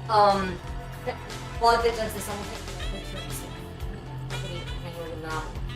Um, Pode transição ngayon na ako.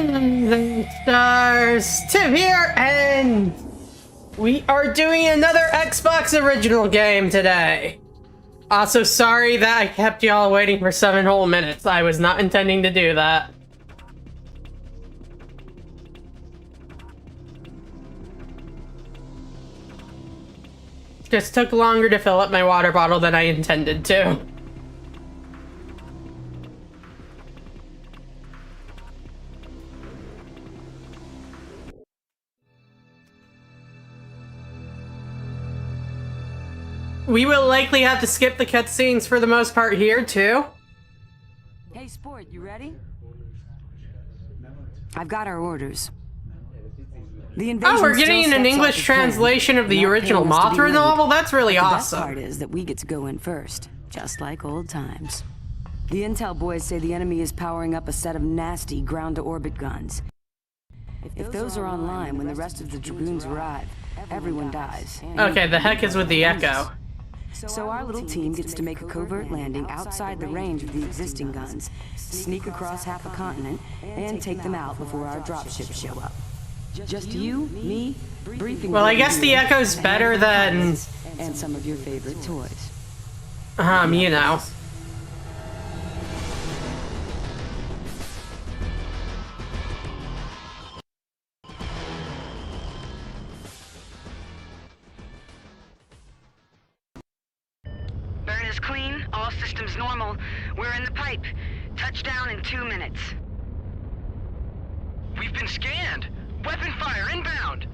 And stars, Tiv here, and we are doing another Xbox original game today. Also, sorry that I kept y'all waiting for 7 whole minutes. I was not intending to do that. Just took longer to fill up my water bottle than I intended to. We will likely have to skip the cutscenes for the most part here, too. Hey, Sport, you ready? I've got our orders. Oh, we're getting an English translation of the original Mothra novel? That's really awesome. The best part is that we get to go in first, just like old times. The intel boys say the enemy is powering up a set of nasty ground-to-orbit guns. If those are online when the rest of the Dragoons arrive, everyone dies. Okay, the heck is with the Echo? So our little team gets to make a covert landing outside the range of the existing guns, sneak across half a continent, and take them out before our dropships show up. Just you, me, briefing. Well, I guess the Echo's better than... And some of your favorite toys. You know. Burn is clean, all systems normal. We're in the pipe. Touchdown in 2 minutes. We've been scanned! Weapon fire inbound!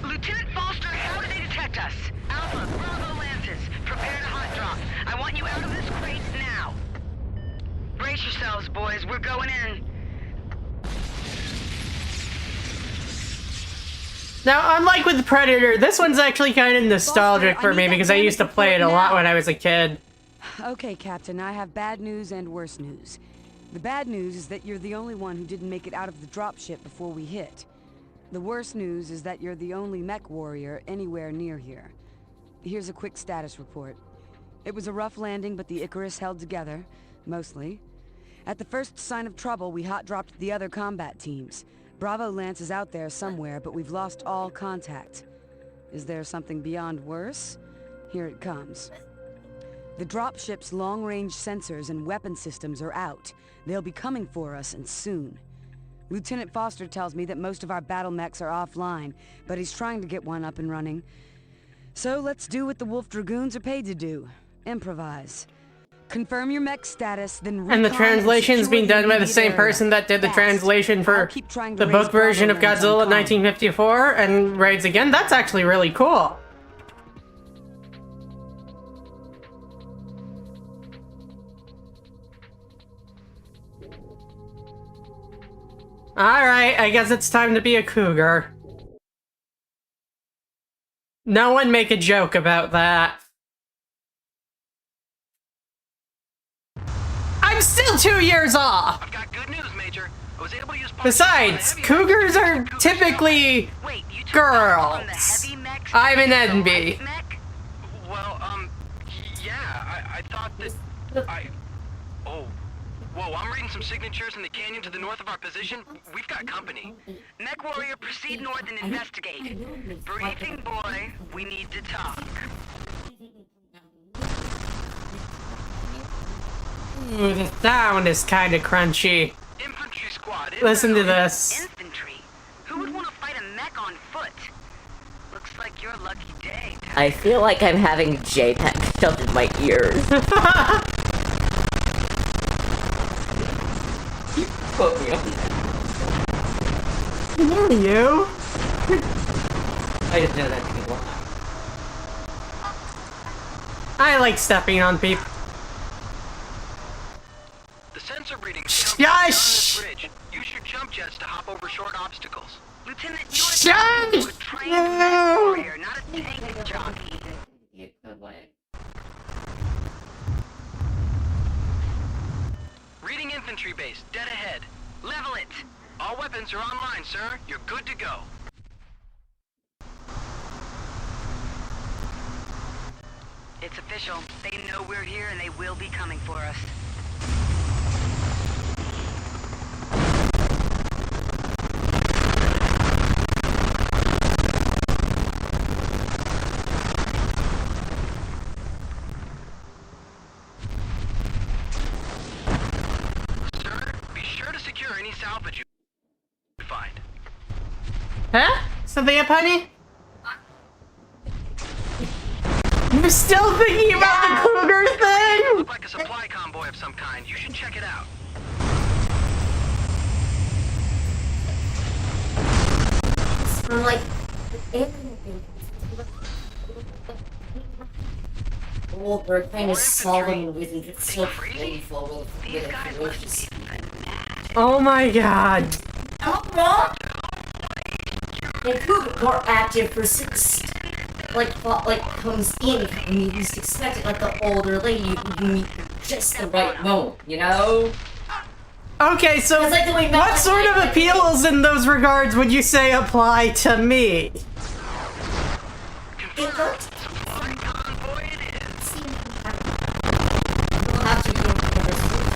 Lieutenant Foster, how did they detect us? Alpha, Bravo Lances, prepare to hot drop. I want you out of this crate now. Brace yourselves, boys. We're going in. Now, unlike with Predator, this one's actually kind of nostalgic for me because I used to play it a lot when I was a kid. Okay, Captain, I have bad news and worse news. The bad news is that you're the only one who didn't make it out of the dropship before we hit. The worst news is that you're the only MechWarrior anywhere near here. Here's a quick status report. It was a rough landing, but the Icarus held together, mostly. At the first sign of trouble, we hot-dropped the other combat teams. Bravo Lance is out there somewhere, but we've lost all contact. Is there something beyond worse? Here it comes. The dropship's long-range sensors and weapon systems are out. They'll be coming for us, and soon. Lieutenant Foster tells me that most of our battle mechs are offline, but he's trying to get one up and running. So let's do what the Wolf Dragoons are paid to do. Improvise. Confirm your mech status, then And the translation's being done by the same person that did the translation for the book version of Godzilla 1954 and Raids Again. That's actually really cool. Alright, I guess it's time to be a cougar. No one make a joke about that. I'm still 2 years off! I've got good news, Major. I was able to use Besides, cougars are typically girls. I'm an NB. Well, yeah, I thought that Oh. Whoa, I'm reading some signatures in the canyon to the north of our position. We've got company. MechWarrior, proceed north and investigate. Briefing, boy. We need to talk. Ooh, the sound is kind of crunchy. Infantry squad. Listen to this. Infantry? Who would want to fight a mech on foot? Looks like your lucky day. I feel like I'm having JPEG shoved in my ears. You quote me on that. You? I just know that to be wrong. I like stepping on people. The sensor reading Shush! bridge. Use your jump jets to hop over short obstacles. Lieutenant, Shush! you're a trained MechWarrior, not a tank jockey. Reading infantry base, dead ahead. Level it. All weapons are online, sir. You're good to go. It's official. They know we're here and they will be coming for us. for the penny? You're still thinking about the cougar thing? Look like a supply convoy of some kind. You should check it out. From like, well, we're kind of solving with it. It's so painful with it. Oh my god. I'm wrong. And cougar more active for six. Like comes in when you least expect it, like the older lady you meet just the right moment, you know? Okay, so It's like the way what sort of appeals in those regards would you say apply to me? It hurts. Supply convoy it is. We'll have to do another sleep.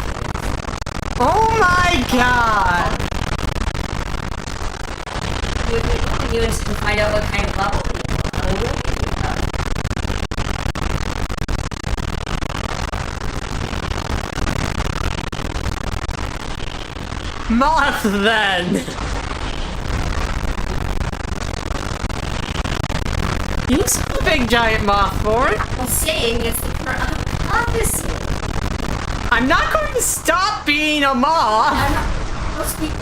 Oh my god! You would to find out what kind of level. Moth, then! You saw a big giant moth for it. I'm saying it's the opposite. I'm not going to stop being a moth! I'm not. Most people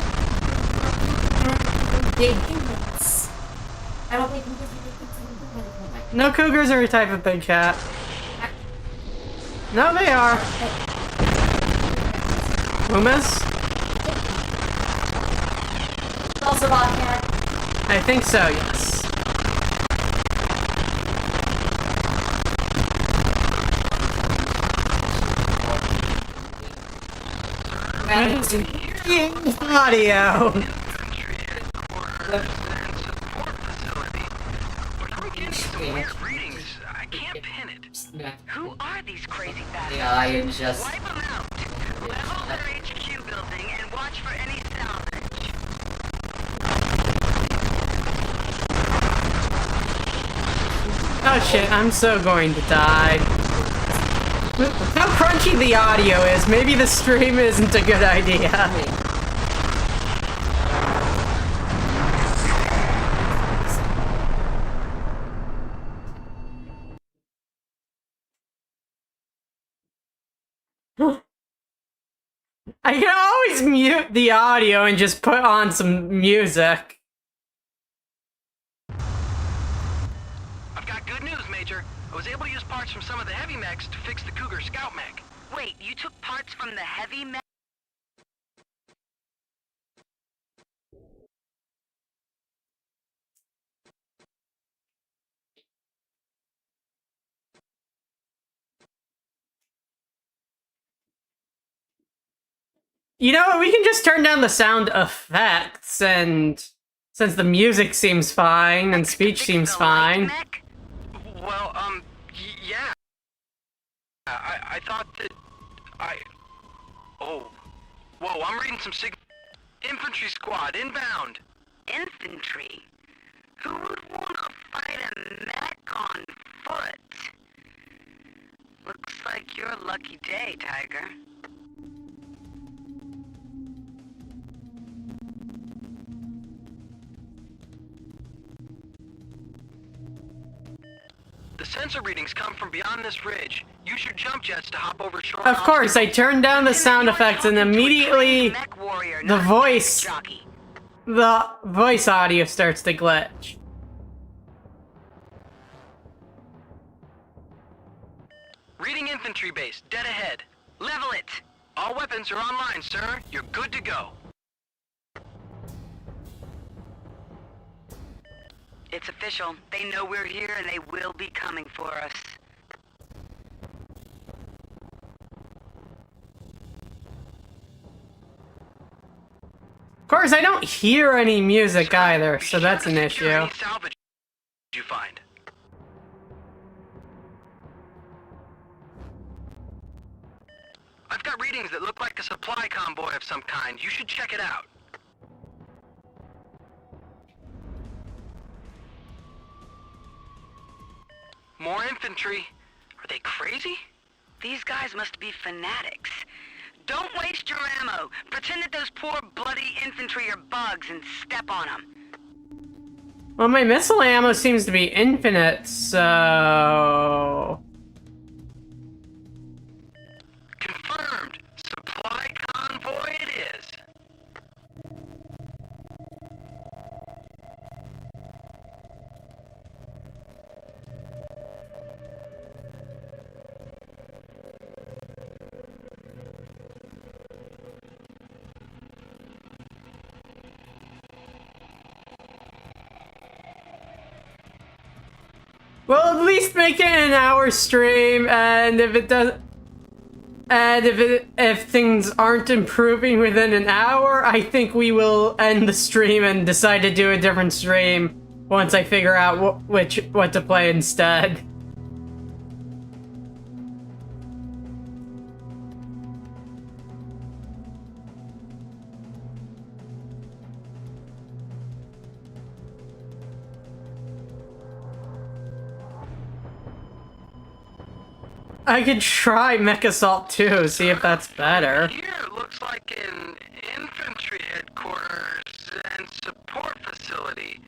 are big humans. I don't think No, cougars are a type of big cat. No, they are. Loomis? also Bobcat. I think so, yes. Audio. I can't pin it. Who are these crazy bastards? Yeah, I am just. Wipe them out. Level their HQ building and watch for any salvage. Oh shit, I'm so going to die. How crunchy the audio is, maybe the stream isn't a good idea. I can always mute the audio and just put on some music. I've got good news, Major. I was able to use parts from some of the heavy mechs to fix the Cougar scout mech. Wait, you took parts from the heavy mech? You know what, we can just turn down the sound effects, and since the music seems fine and speech seems fine. Well, yeah. I thought that Oh. Whoa, I'm reading some infantry squad inbound. Infantry? Who would want to fight a mech on foot? Looks like your lucky day, Tiger. The sensor readings come from beyond this ridge. Use your jump jets to hop over shore. Of course, I turned down the sound effects and immediately MechWarrior, the not a voice, jockey. the voice audio starts to glitch. Reading infantry base, dead ahead. Level it. All weapons are online, sir. You're good to go. It's official. They know we're here and they will be coming for us. Of course, I don't hear any music either, Be so sure that's to an secure issue. any salvage you find. I've got readings that look like a supply convoy of some kind. You should check it out. More infantry. Are they crazy? These guys must be fanatics. Don't waste your ammo. Pretend that those poor bloody infantry are bugs and step on them. Well, my missile ammo seems to be infinite, so... Confirmed. Supply convoy it is. Well, at least make it an hour stream, and if it does... And if things aren't improving within an hour, I think we will end the stream and decide to do a different stream once I figure out what to play instead. I could try MechAssault too, see if that's better. Here it looks like an infantry headquarters and support facility.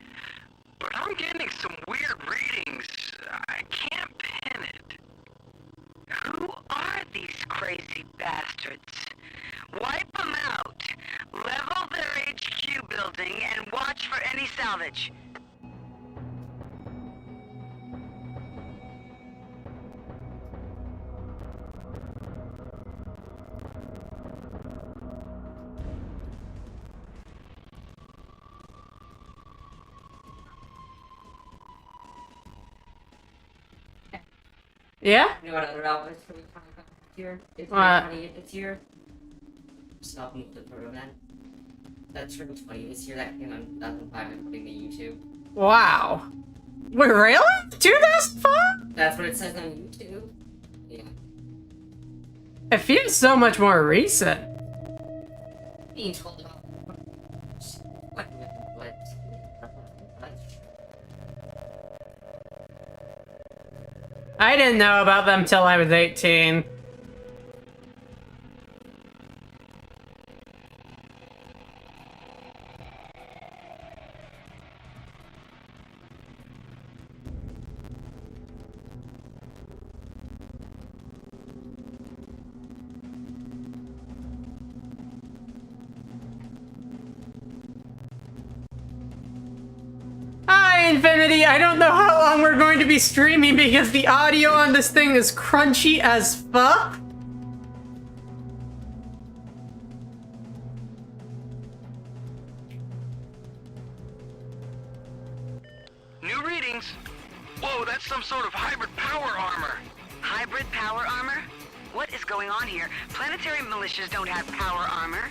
But I'm getting some weird readings. I can't pin it. Who are these crazy bastards? Wipe them out. Level their HQ building and watch for any salvage. Yeah? You know what other outlets for here? It's What? 20 this year. Stop moving the photo then. That's turned 20 this year. That came out in 2005 and putting to YouTube. Wow. Wait, really? 2005? That's what it says on YouTube. Yeah. It feels so much more recent. Being told about what? I didn't know about them till I was 18. Hi, Infinity! I don't know how long we're going to be streaming because the audio on this thing is crunchy as fuck. New readings. Whoa, that's some sort of hybrid power armor. Hybrid power armor? What is going on here? Planetary militias don't have power armor.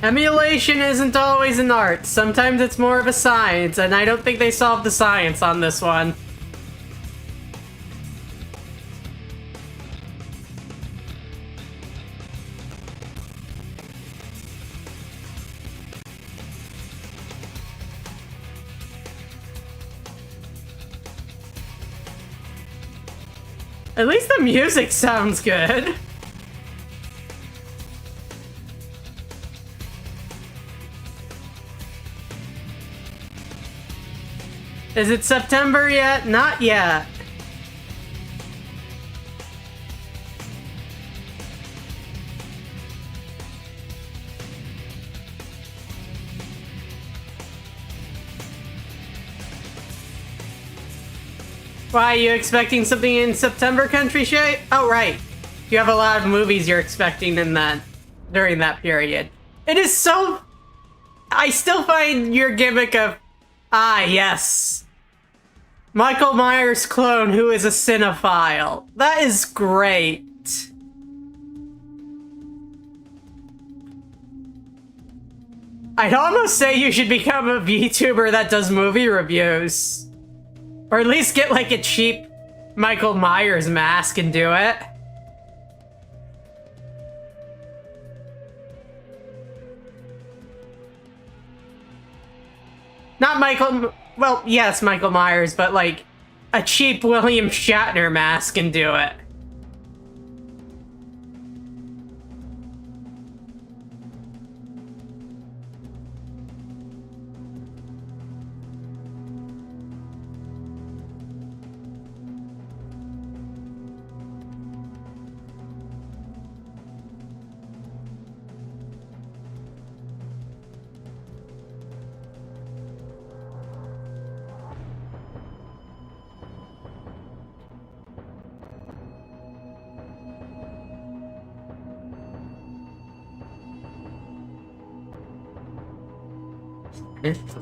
Emulation isn't always an art. Sometimes it's more of a science, and I don't think they solved the science on this one. At least the music sounds good. Is it September yet? Not yet. Why, are you expecting something in September, Country Shay? Oh, right. You have a lot of movies you're expecting in that, during that period. It is so... I still find your gimmick of, ah, yes, Michael Myers' clone who is a cinephile. That is great. I'd almost say you should become a VTuber that does movie reviews. Or at least get like a cheap Michael Myers mask and do it. Not Michael... Well, yes, Michael Myers, but, like, a cheap William Shatner mask can do it.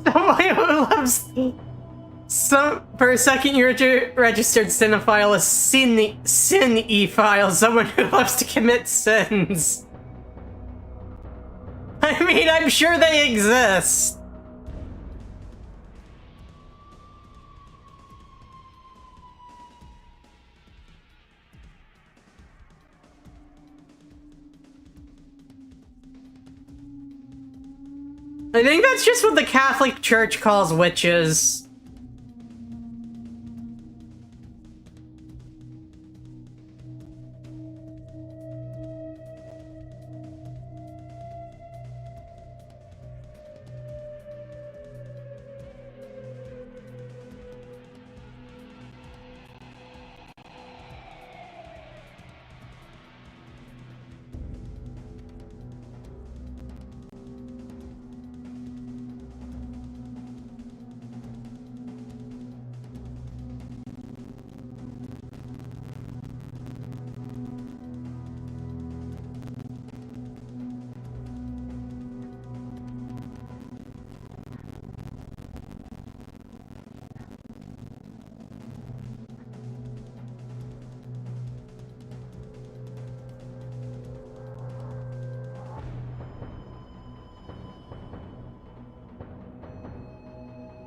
Somebody who loves... For a second, you registered cinephile as sin-e-phile, someone who loves to commit sins. I mean, I'm sure they exist. I think that's just what the Catholic Church calls witches.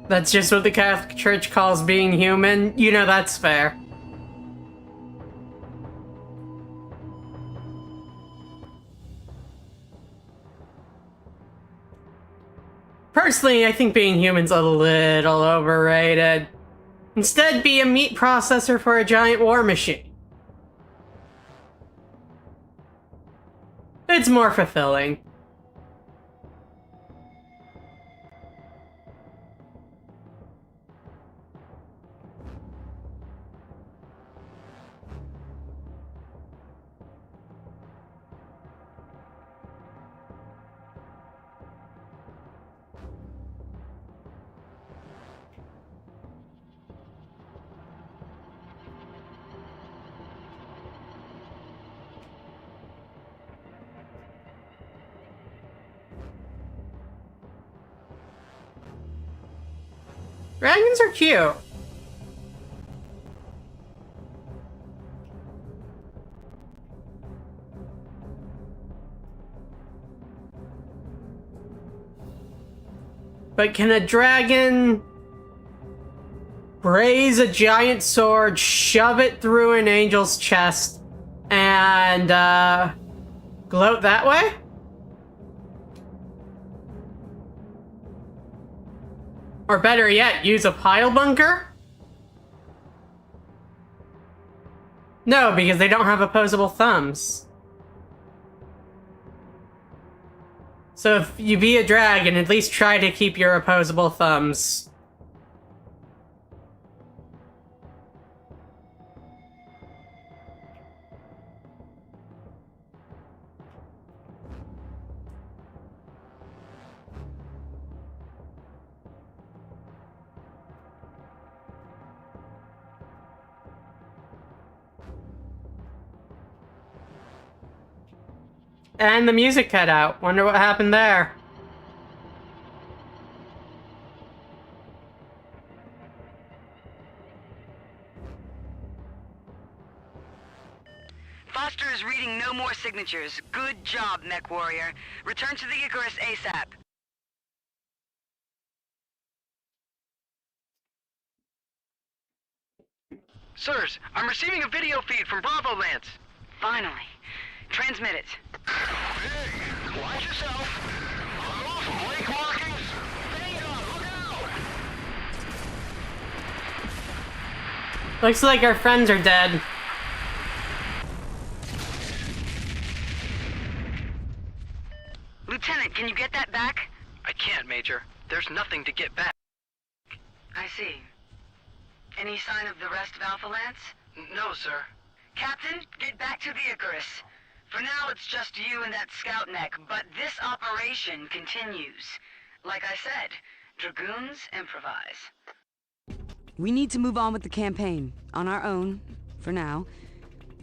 That's just what the Catholic Church calls being human. You know, that's fair. Personally, I think being human's a little overrated. Instead, be a meat processor for a giant war machine. It's more fulfilling. Dragons are cute. But can a dragon raise a giant sword, shove it through an angel's chest, and gloat that way? Or better yet, use a pile bunker? No, because they don't have opposable thumbs. So if you be a dragon, at least try to keep your opposable thumbs. And the music cut out. Wonder what happened there. Foster is reading no more signatures. Good job, MechWarrior. Return to the Icarus ASAP. Sirs, I'm receiving a video feed from Bravo Lance. Finally. Transmit it. Hey, watch yourself. I'm off of lake markings. Hang on, look out! Looks like our friends are dead. Lieutenant, can you get that back? I can't, Major. There's nothing to get back. I see. Any sign of the rest of Alpha Lance? No, sir. Captain, get back to the Icarus. For now, it's just you and that scout mech, but this operation continues. Like I said, Dragoons improvise. We need to move on with the campaign, on our own, for now.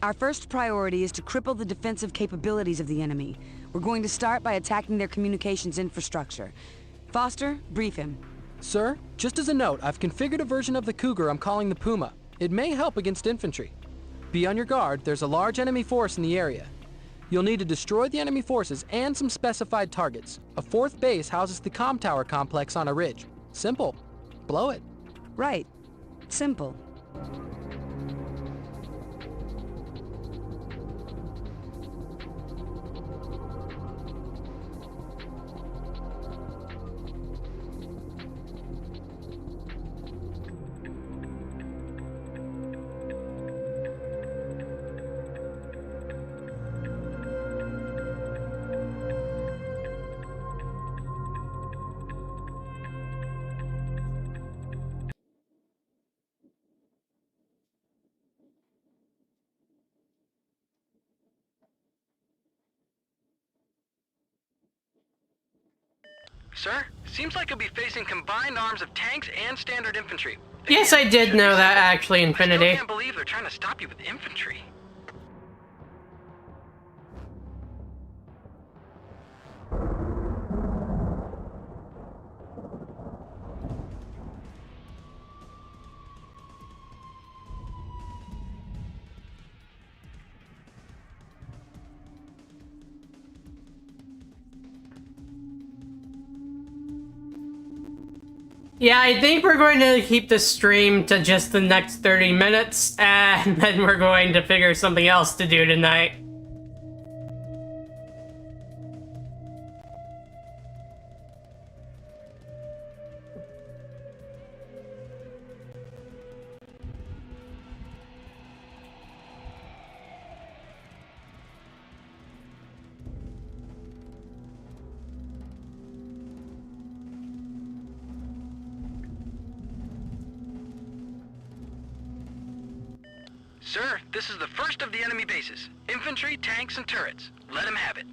Our first priority is to cripple the defensive capabilities of the enemy. We're going to start by attacking their communications infrastructure. Foster, brief him. Sir, just as a note, I've configured a version of the Cougar I'm calling the Puma. It may help against infantry. Be on your guard, there's a large enemy force in the area. You'll need to destroy the enemy forces and some specified targets. A fourth base houses the comm tower complex on a ridge. Simple. Blow it. Right. Simple. Sir, seems like you'll be facing combined arms of tanks and standard infantry. Yes, I did know that, actually, I Infinity. still can't believe they're trying to stop you with infantry. Yeah, I think we're going to keep the stream to just the next 30 minutes, and then we're going to figure something else to do tonight. Sir, this is the first of the enemy bases. Infantry, tanks, and turrets. Let them have it.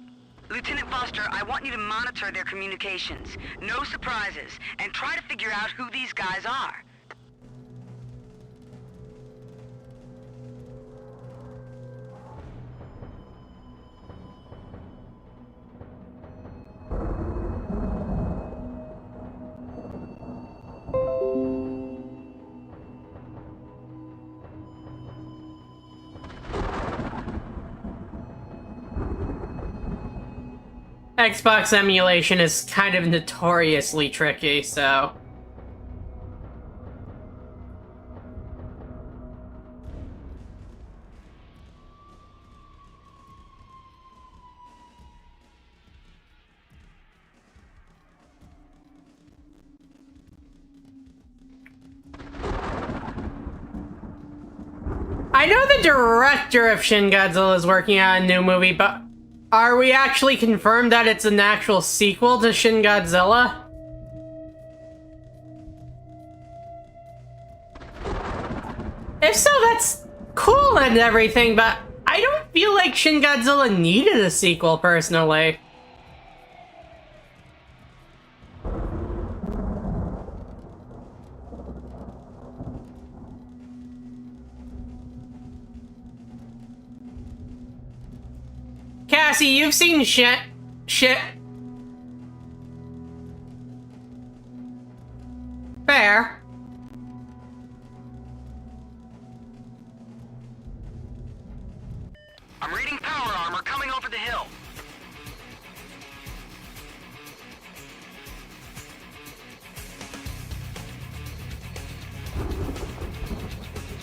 Lieutenant Foster, I want you to monitor their communications. No surprises, and try to figure out who these guys are. Xbox emulation is kind of notoriously tricky, so... I know the director of Shin Godzilla is working on a new movie, but are we actually confirmed that it's an actual sequel to Shin Godzilla? If so, that's cool and everything, but I don't feel like Shin Godzilla needed a sequel, personally. Cassie, you've seen shit. Fair. I'm reading power armor coming over the hill.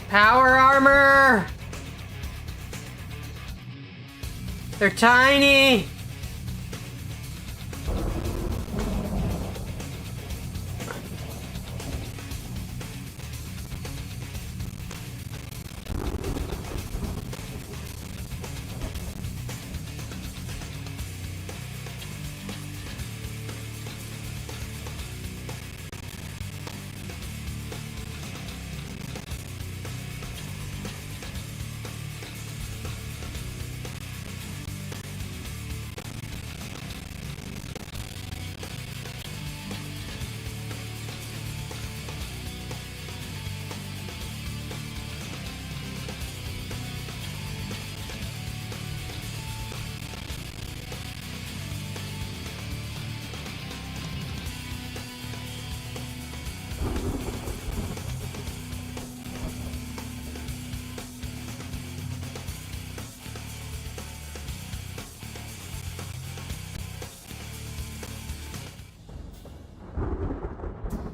Power armor! They're tiny!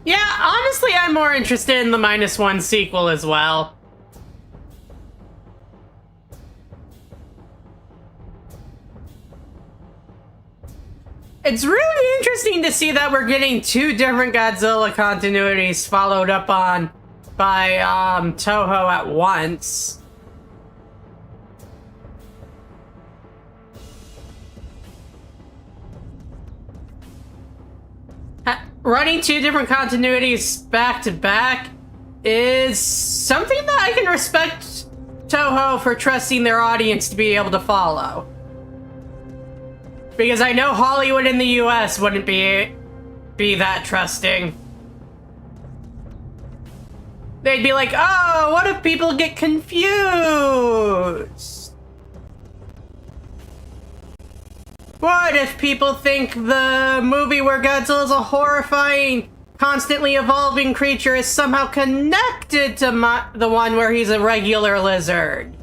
Yeah, honestly, I'm more interested in the -1 sequel as well. It's really interesting to see that we're getting 2 different Godzilla continuities followed up on by Toho at once. Running 2 different continuities back to back is something that I can respect Toho for trusting their audience to be able to follow. Because I know Hollywood in the US wouldn't be that trusting. They'd be like, oh, what if people get confused? What if people think the movie where Godzilla's a horrifying, constantly evolving creature is somehow connected to the one where he's a regular lizard?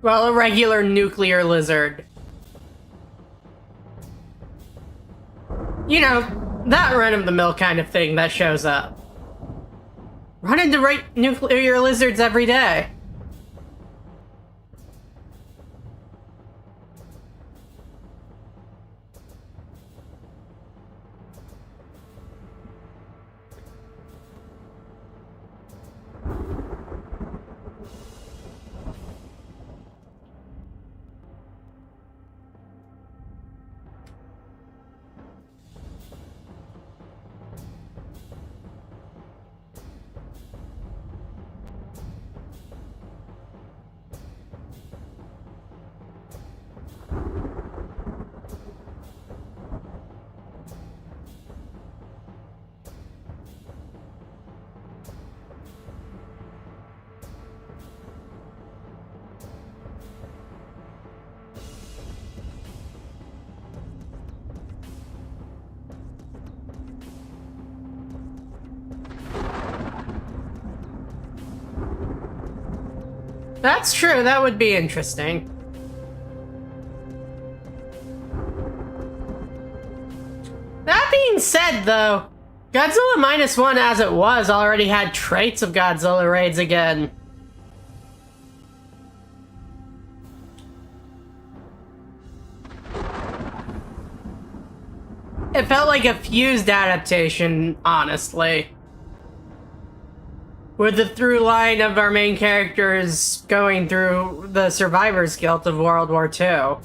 Well, a regular nuclear lizard. You know, that run-of-the-mill kind of thing that shows up. Run into nuclear lizards every day. That's true, that would be interesting. That being said, though, Godzilla -1 as it was already had traits of Godzilla raids again. It felt like a fused adaptation, honestly. With the through line of our main characters going through the survivor's guilt of World War II.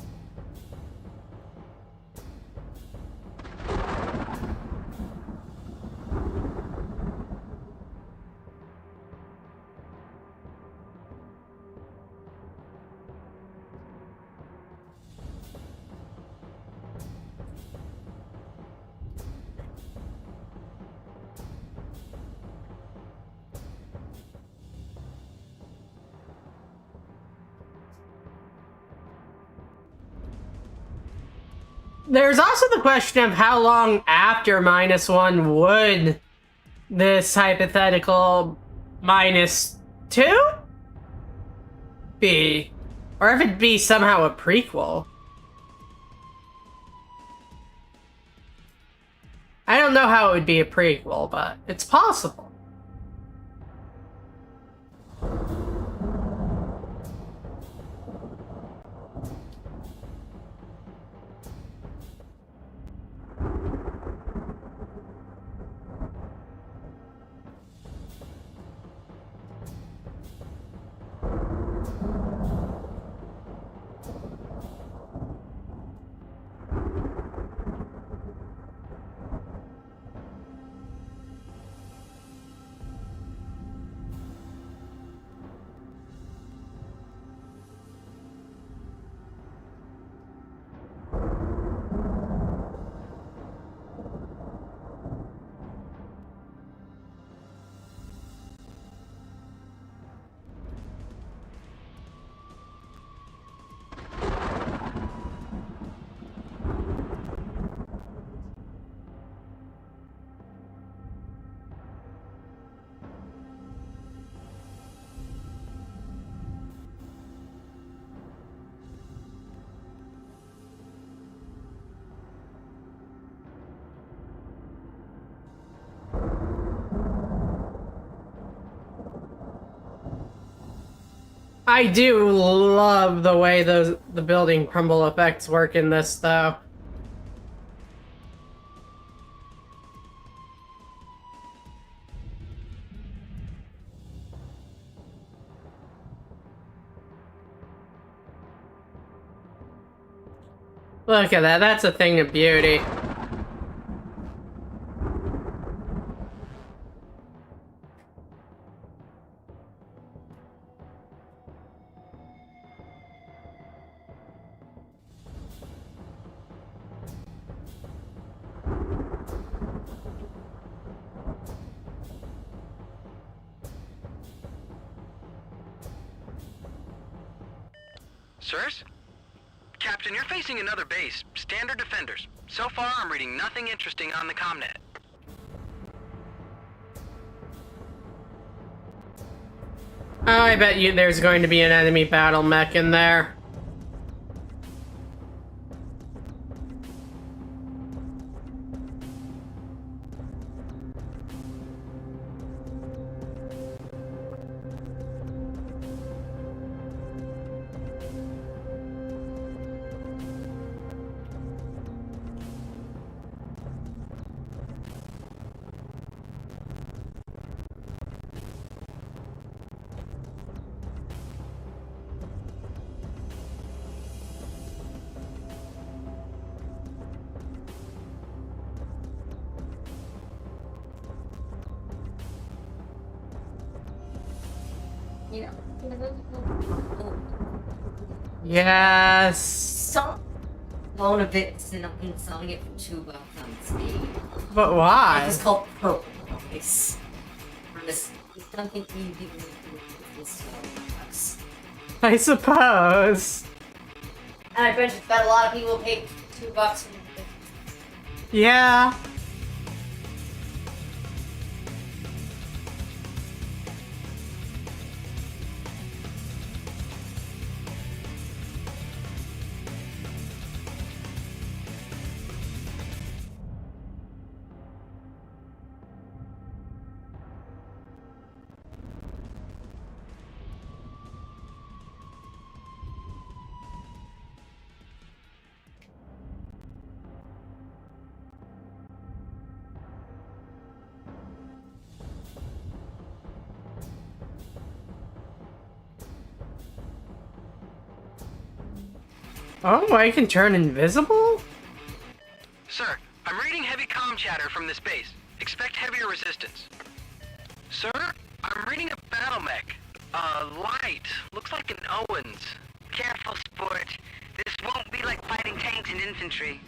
There's also the question of how long after -1 would this hypothetical -2 be? Or if it'd be somehow a prequel. I don't know how it would be a prequel, but it's possible. I do love the way the building crumble effects work in this, though. Look at that, that's a thing of beauty. Sirs? Captain, you're facing another base. Standard defenders. So far, I'm reading nothing interesting on the comnet. Oh, I bet you there's going to be an enemy battle mech in there. You know. Yes. Some loan of it and selling it for $2 on Steam. But why? It's called Purple. It's from this. I don't think you people this $2. I suppose. And I bet a lot of people paid $2 for it. Yeah. Oh, I can turn invisible? Sir, I'm reading heavy comm chatter from this base. Expect heavier resistance. Sir, I'm reading a battle mech. Light. Looks like an Owens. Careful, sport. This won't be like fighting tanks and infantry.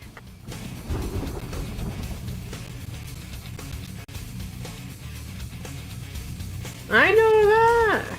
I know that.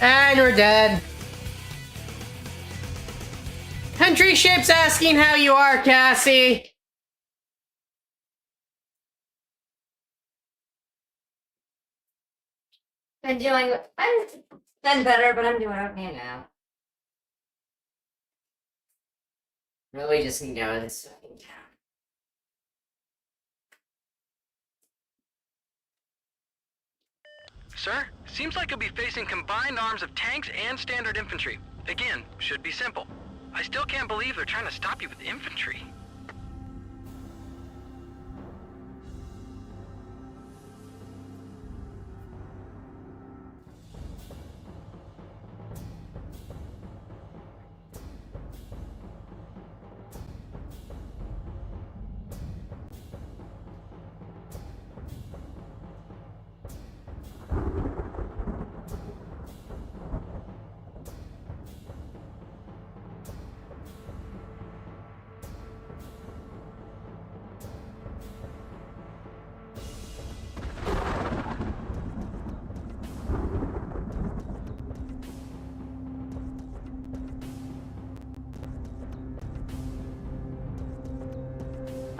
And we're dead. Country ship's asking how you are, Cassie. I'm done better, but I'm doing okay now. Really just need to go to this fucking town. Sir, seems like you'll be facing combined arms of tanks and standard infantry. Again, should be simple. I still can't believe they're trying to stop you with infantry.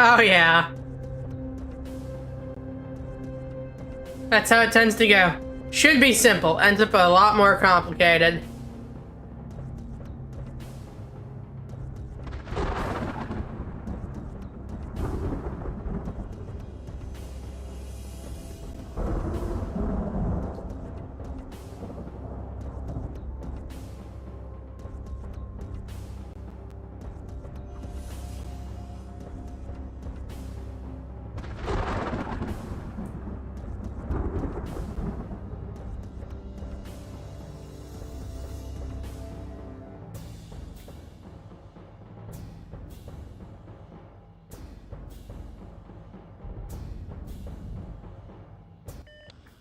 Oh yeah. That's how it tends to go. Should be simple, ends up a lot more complicated.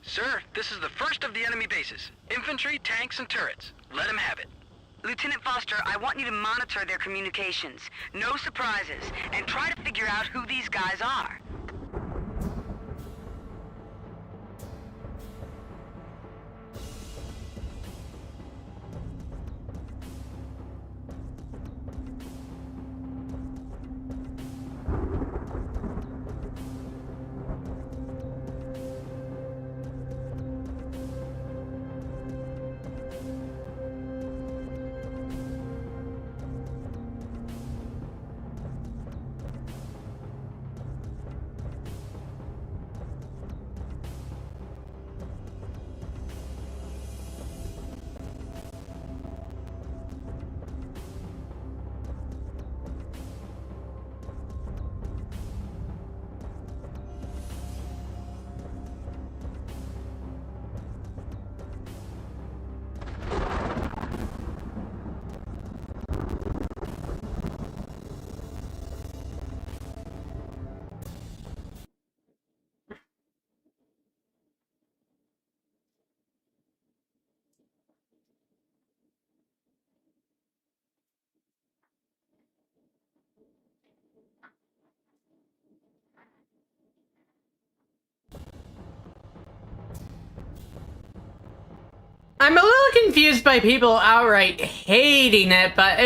Sir, this is the first of the enemy bases. Infantry, tanks, and turrets. Let them have it. Lieutenant Foster, I want you to monitor their communications. No surprises. And try to figure out who these guys are. I'm a little confused by people outright hating it, but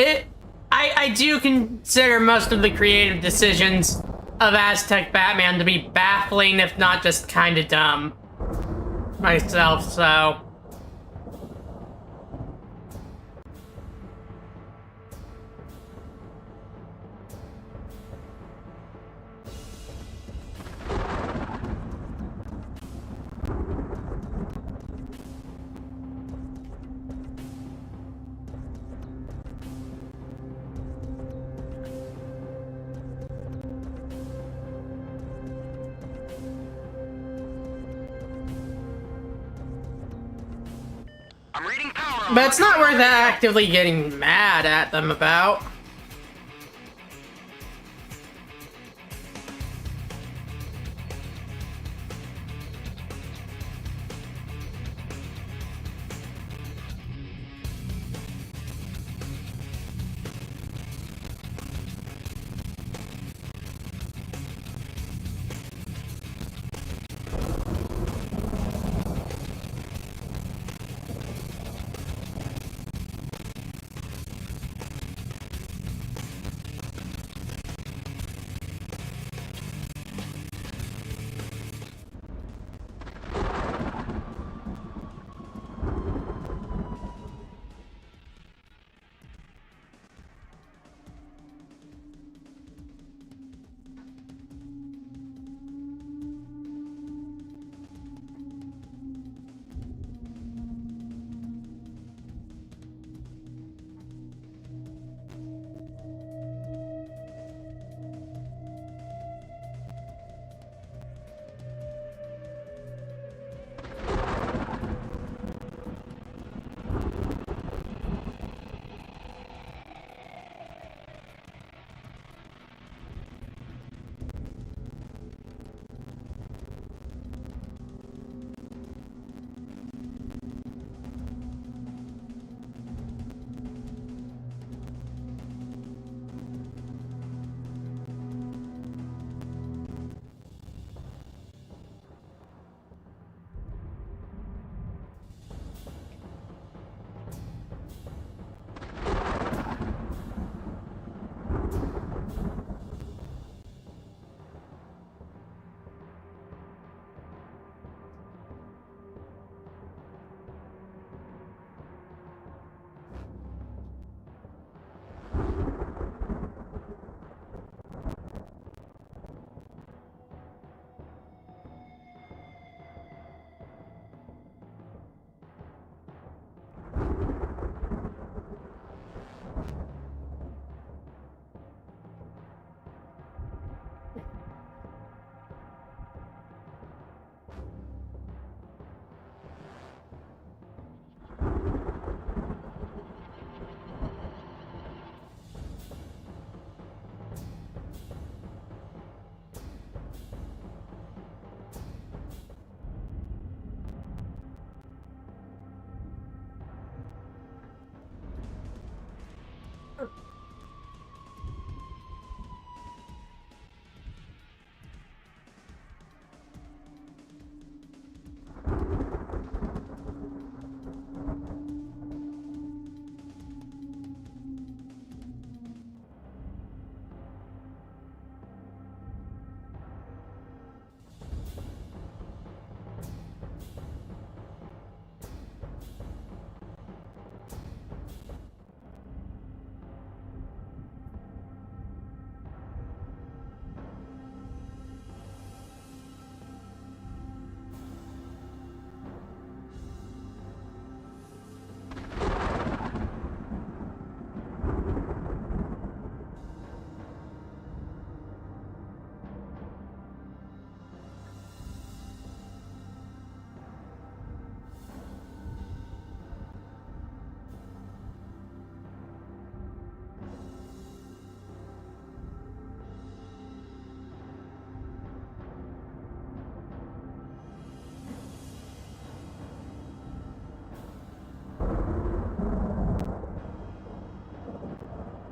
I do consider most of the creative decisions of Aztec Batman to be baffling, if not just kind of dumb myself, so... I'm reading power on But it's not worth actively getting mad at them about.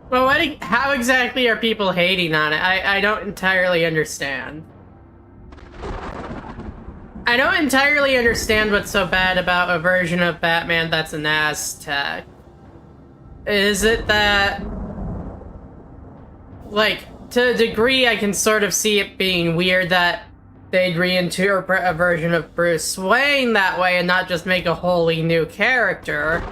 Well, how exactly are people hating on it? I don't entirely understand. I don't entirely understand what's so bad about a version of Batman that's an Aztec. Is it that, like, to a degree I can sort of see it being weird that they'd reinterpret a version of Bruce Wayne that way and not just make a wholly new character.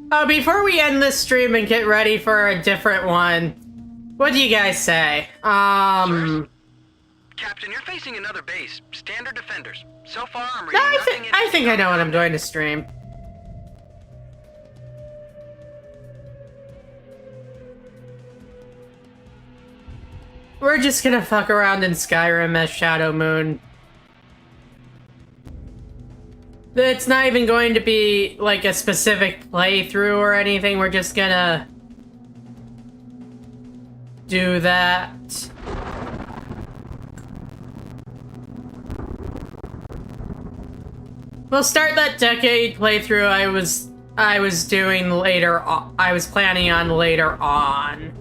Oh, before we end this stream and get ready for a different one, what do you guys say? Captain, you're facing another base. Standard defenders. So far, I'm reading nothing. I think I know what I'm doing to stream. We're just gonna fuck around in Skyrim as Shadow Moon. It's not even going to be like a specific playthrough or anything. We're just gonna do that. We'll start that decade playthrough I was doing later on. I was planning on later on.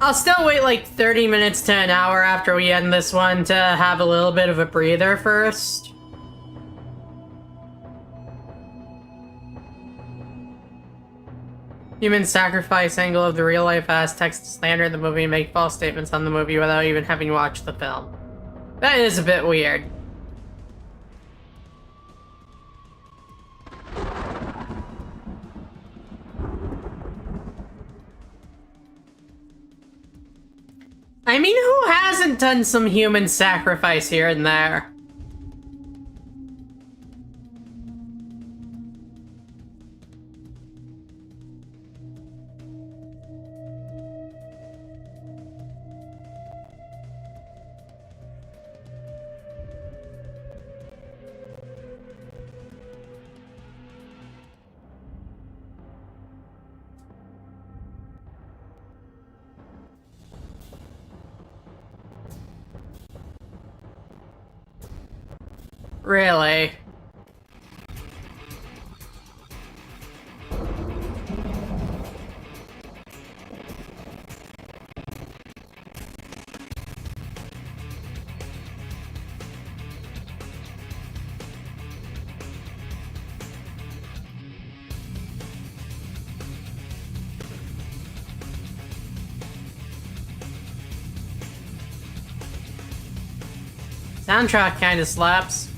I'll still wait like 30 minutes to an hour after we end this one to have a little bit of a breather first. Human sacrifice angle of the real-life Aztecs to slander the movie and make false statements on the movie without even having watched the film. That is a bit weird. I mean, who hasn't done some human sacrifice here and there? Really? Soundtrack kinda slaps.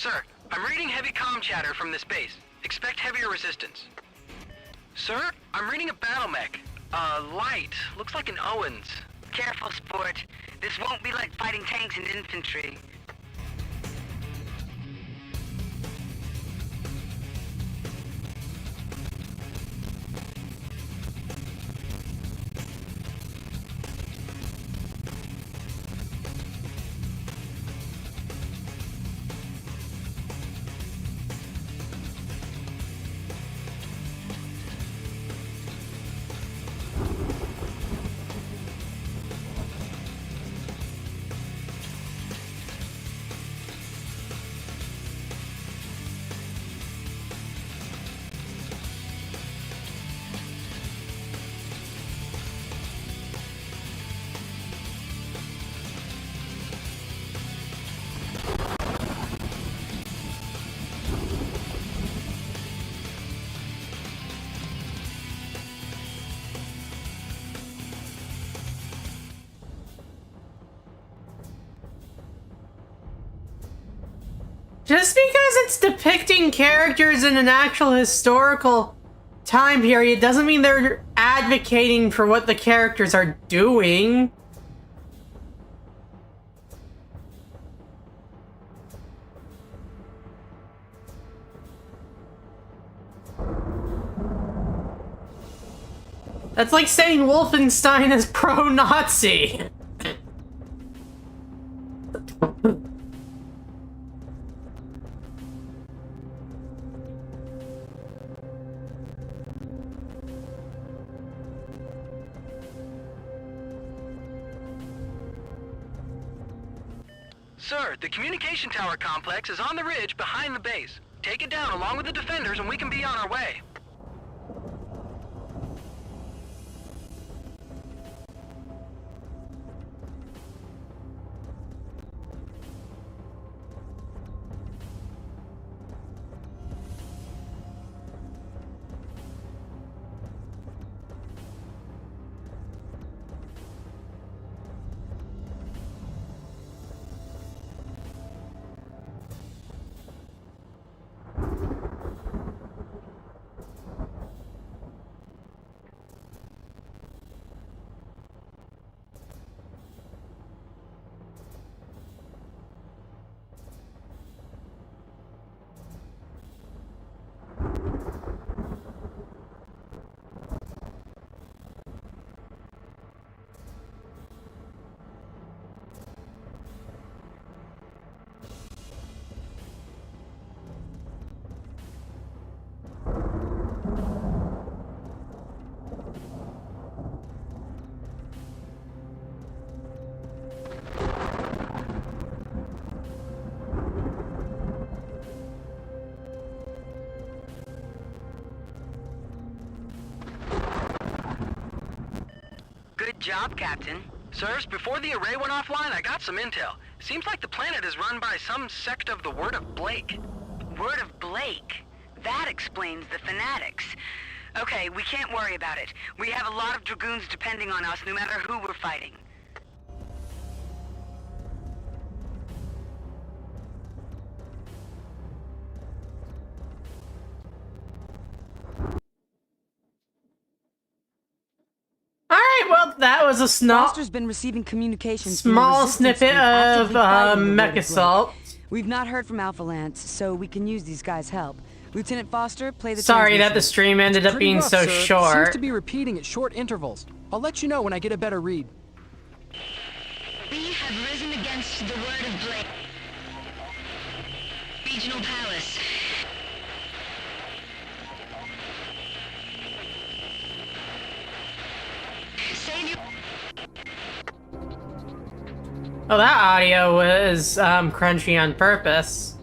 Sir, I'm reading heavy comm chatter from this base. Expect heavier resistance. Sir, I'm reading a battle mech. Light. Looks like an Owens. Careful, sport. This won't be like fighting tanks and infantry. Just because it's depicting characters in an actual historical time period doesn't mean they're advocating for what the characters are doing. That's like saying Wolfenstein is pro-Nazi. Sir, the communication tower complex is on the ridge behind the base. Take it down along with the defenders and we can be on our way. Good job, Captain. Sirs, before the array went offline, I got some intel. Seems like the planet is run by some sect of the Word of Blake. Word of Blake. That explains the fanatics. Okay, we can't worry about it. We have a lot of Dragoons depending on us no matter who we're fighting. Alright, well, that was a Foster's been receiving communications from the small Resistance snippet group actively of fighting the Word of Blake. MechAssault. We've not heard from Alpha Lance, so we can use these guys' help. Lieutenant Foster, play the Sorry that transmission. the stream ended up Pretty being rough, so sir. Seems short. to be repeating at short intervals. I'll let you know when I get a better read. We have risen against the Word of Blake. Regional Palace. Save your... Oh, that audio was crunchy on purpose.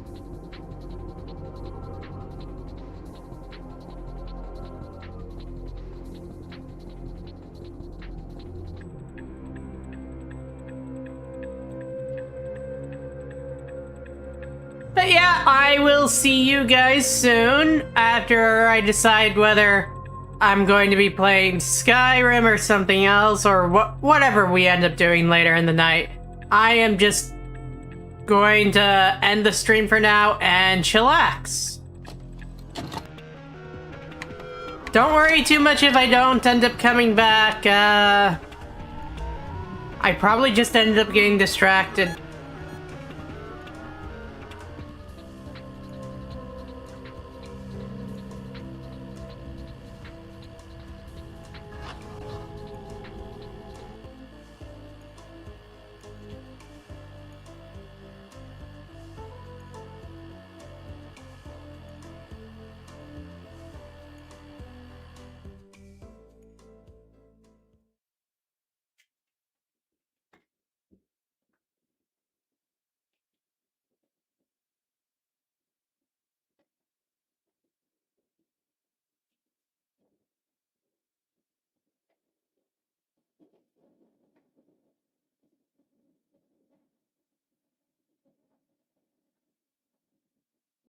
But yeah, I will see you guys soon after I decide whether I'm going to be playing Skyrim or something else or whatever we end up doing later in the night. I am just going to end the stream for now and chillax. Don't worry too much if I don't end up coming back. I probably just ended up getting distracted